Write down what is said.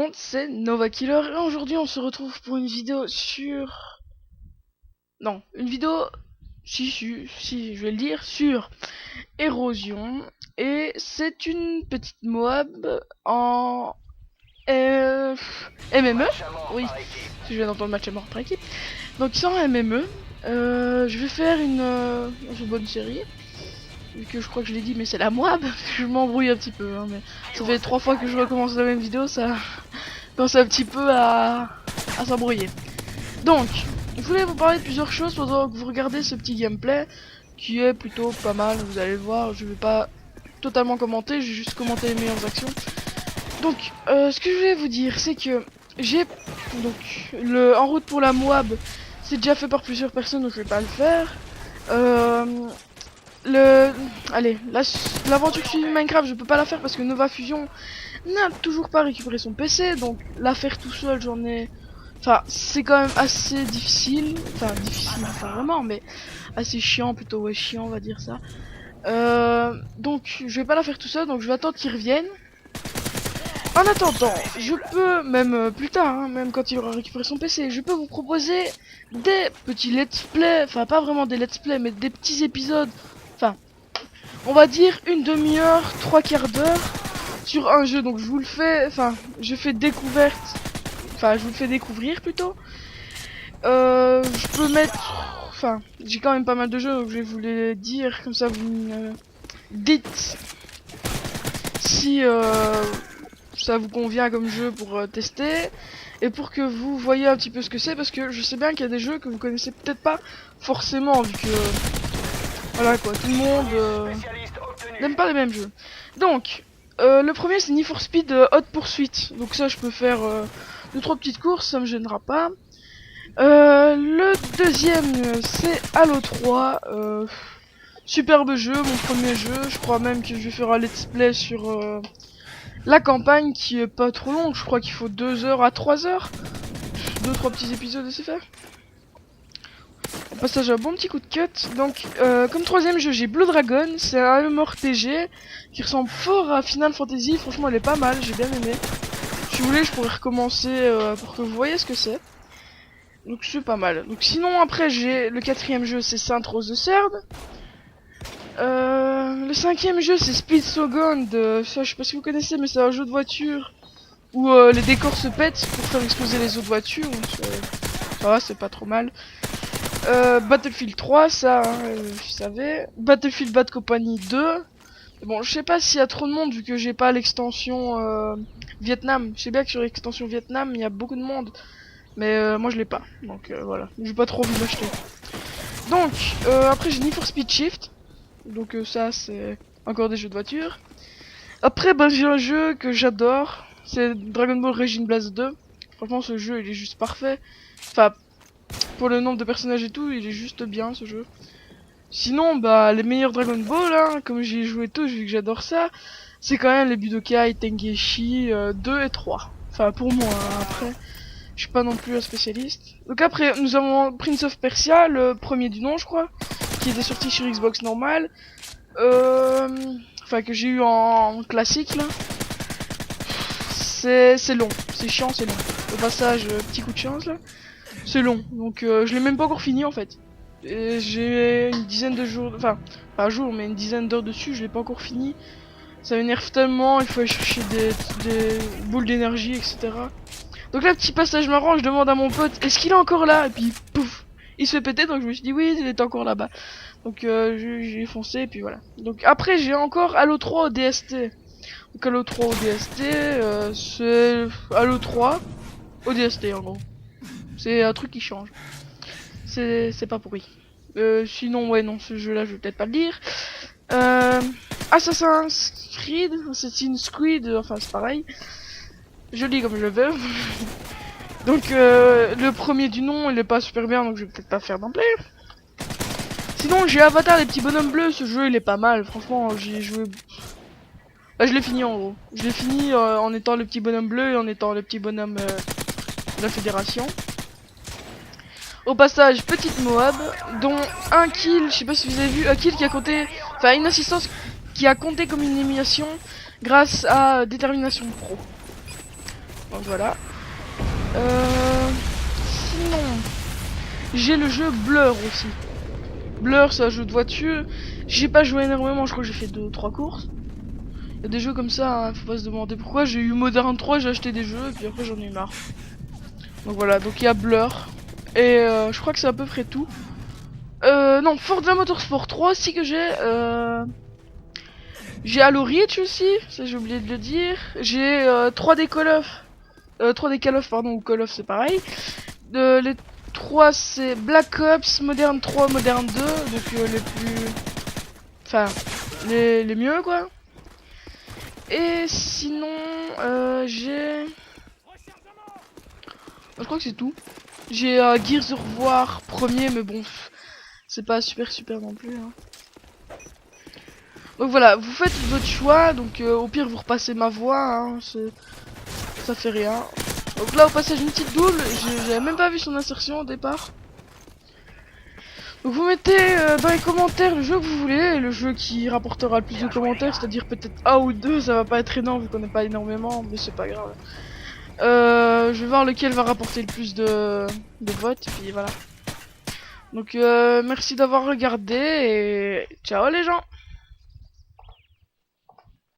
monde, c'est Nova Killer et aujourd'hui on se retrouve pour une vidéo sur... Non, une vidéo, si je vais le dire, sur Érosion. Et c'est une petite Moab en... MME. Oui, si je viens d'entendre match à mort par équipe. Donc c'est en MME. Je vais faire une bonne série. Vu que je crois que je l'ai dit, mais c'est la Moab. Je m'embrouille un petit peu, hein, mais ça fait 3 fois que je recommence la même vidéo, ça commence un petit peu à s'embrouiller. Donc, je voulais vous parler de plusieurs choses pendant que vous regardez ce petit gameplay, qui est plutôt pas mal, vous allez le voir. Je vais pas totalement commenter, j'ai juste commenté les meilleures actions. Donc, ce que je voulais vous dire, c'est que j'ai donc en route pour la Moab, c'est déjà fait par plusieurs personnes, donc je vais pas le faire. L'aventure suivie Minecraft, je peux pas la faire parce que Nova Fusion n'a toujours pas récupéré son PC, donc la faire tout seul, j'en ai... Enfin, c'est quand même assez difficile, pas vraiment, mais assez chiant, plutôt, ouais, chiant, on va dire ça. Donc, je vais pas la faire tout seul, donc je vais attendre qu'il revienne. En attendant, je peux, même plus tard, hein, même quand il aura récupéré son PC, je peux vous proposer des petits let's play, enfin pas vraiment des let's play, mais des petits épisodes, enfin, on va dire une demi-heure, 3/4 d'heure sur un jeu. Donc je vous le fais, enfin, je fais découverte, enfin je vous le fais découvrir plutôt. Je peux mettre, enfin, j'ai quand même pas mal de jeux, donc je vais vous les dire, comme ça vous me dites si ça vous convient comme jeu pour tester, et pour que vous voyez un petit peu ce que c'est, parce que je sais bien qu'il y a des jeux que vous connaissez peut-être pas forcément, vu que voilà quoi, tout le monde n'aime pas les mêmes jeux. Donc le premier c'est Need for Speed Hot Pursuit, donc ça je peux faire 2-3 petites courses, ça me gênera pas. Le deuxième c'est Halo 3, superbe jeu, mon premier jeu. Je crois même que je vais faire un let's play sur la campagne, qui est pas trop longue, je crois qu'il faut 2 heures à 3 heures. 2-3 petits épisodes et c'est fait. Au passage, un bon petit coup de cut. Donc, comme troisième jeu, j'ai Blue Dragon. C'est un MMORPG qui ressemble fort à Final Fantasy. Franchement, elle est pas mal, j'ai bien aimé. Si vous voulez, je pourrais recommencer pour que vous voyez ce que c'est. Donc, c'est pas mal. Donc, sinon, après, j'ai le quatrième jeu, c'est Sainte Rose de Cerd. Le cinquième jeu c'est Speed Second, ça je sais pas si vous connaissez, mais c'est un jeu de voiture où les décors se pètent pour faire exploser les autres voitures, donc ça va, c'est pas trop mal. Battlefield 3, ça, hein, vous savez. Battlefield Bad Company 2. Bon, je sais pas s'il y a trop de monde vu que j'ai pas l'extension Vietnam. Je sais bien que sur l'extension Vietnam il y a beaucoup de monde, mais moi je l'ai pas, donc voilà, j'ai pas trop envie de l'acheter. Donc après j'ai Need for Speed Shift. Donc ça c'est encore des jeux de voiture. Après bah, j'ai un jeu que j'adore, c'est Dragon Ball Raging Blast 2. Franchement ce jeu il est juste parfait. Enfin pour le nombre de personnages et tout, il est juste bien ce jeu. Sinon bah les meilleurs Dragon Ball hein, comme j'y ai joué tous vu que j'adore ça, c'est quand même les Budokai Tengeshi 2 et 3. Enfin pour moi hein, après je suis pas non plus un spécialiste. Donc après nous avons Prince of Persia, le premier du nom je crois, qui était sorti sur Xbox normal, enfin que j'ai eu en classique là. C'est long, c'est chiant, c'est long. Au passage, petit coup de chance là. C'est long, donc je l'ai même pas encore fini en fait. J'ai une dizaine de jours, enfin pas jour mais une dizaine d'heures dessus, je l'ai pas encore fini. Ça m'énerve tellement, il faut aller chercher des boules d'énergie, etc. Donc là, petit passage marrant, je demande à mon pote, est-ce qu'il est encore là? Et puis pouf, il se fait péter, donc je me suis dit oui, il est encore là-bas. Donc j'ai foncé et puis voilà. Donc après j'ai encore Halo 3 au DST. Donc Halo 3 au DST, c'est Halo 3 au DST en gros. C'est un truc qui change. C'est pas pourri. Sinon ouais non, ce jeu là je vais peut-être pas le dire. Assassin's Creed, Assassin's Creed, enfin c'est pareil. Je lis comme je veux. Donc le premier du nom il est pas super bien, donc je vais peut-être pas faire d'emblée. Sinon j'ai Avatar les petits bonhommes bleus, ce jeu il est pas mal, franchement j'ai joué... Bah je l'ai fini en gros. Je l'ai fini en étant le petit bonhomme bleu et en étant le petit bonhomme de la fédération. Au passage, petite Moab, dont un kill, je sais pas si vous avez vu, un kill qui a compté... Enfin une assistance qui a compté comme une élimination grâce à Détermination Pro. Donc voilà. Sinon, j'ai le jeu Blur aussi. Blur, c'est un jeu de voiture. J'ai pas joué énormément, je crois que j'ai fait 2-3 courses. Il y a des jeux comme ça, hein, faut pas se demander pourquoi. J'ai eu Modern 3, j'ai acheté des jeux et puis après j'en ai eu marre. Donc voilà, donc il y a Blur. Et je crois que c'est à peu près tout. Non, Forza Motorsport 3 aussi que j'ai. J'ai Halo Reach aussi, ça j'ai oublié de le dire. J'ai 3D Call of. 3D Call of, pardon, ou Call of c'est pareil. Les 3 c'est Black Ops, Modern 3, Modern 2. Donc les plus... Enfin, les mieux quoi. Et sinon, j'ai... Je crois que c'est tout. J'ai Gears of War premier, mais bon, c'est pas super non plus. Hein. Donc voilà, vous faites votre choix, donc au pire vous repassez ma voix, hein, ça fait rien. Donc là au passage une petite double, j'avais même pas vu son insertion au départ. Donc vous mettez dans les commentaires le jeu que vous voulez, et le jeu qui rapportera le plus de commentaires, c'est-à-dire peut-être un ou deux, ça va pas être énorme vu qu'on n'est pas énormément, mais c'est pas grave. Je vais voir lequel va rapporter le plus de votes, et puis voilà. Donc merci d'avoir regardé, et ciao les gens.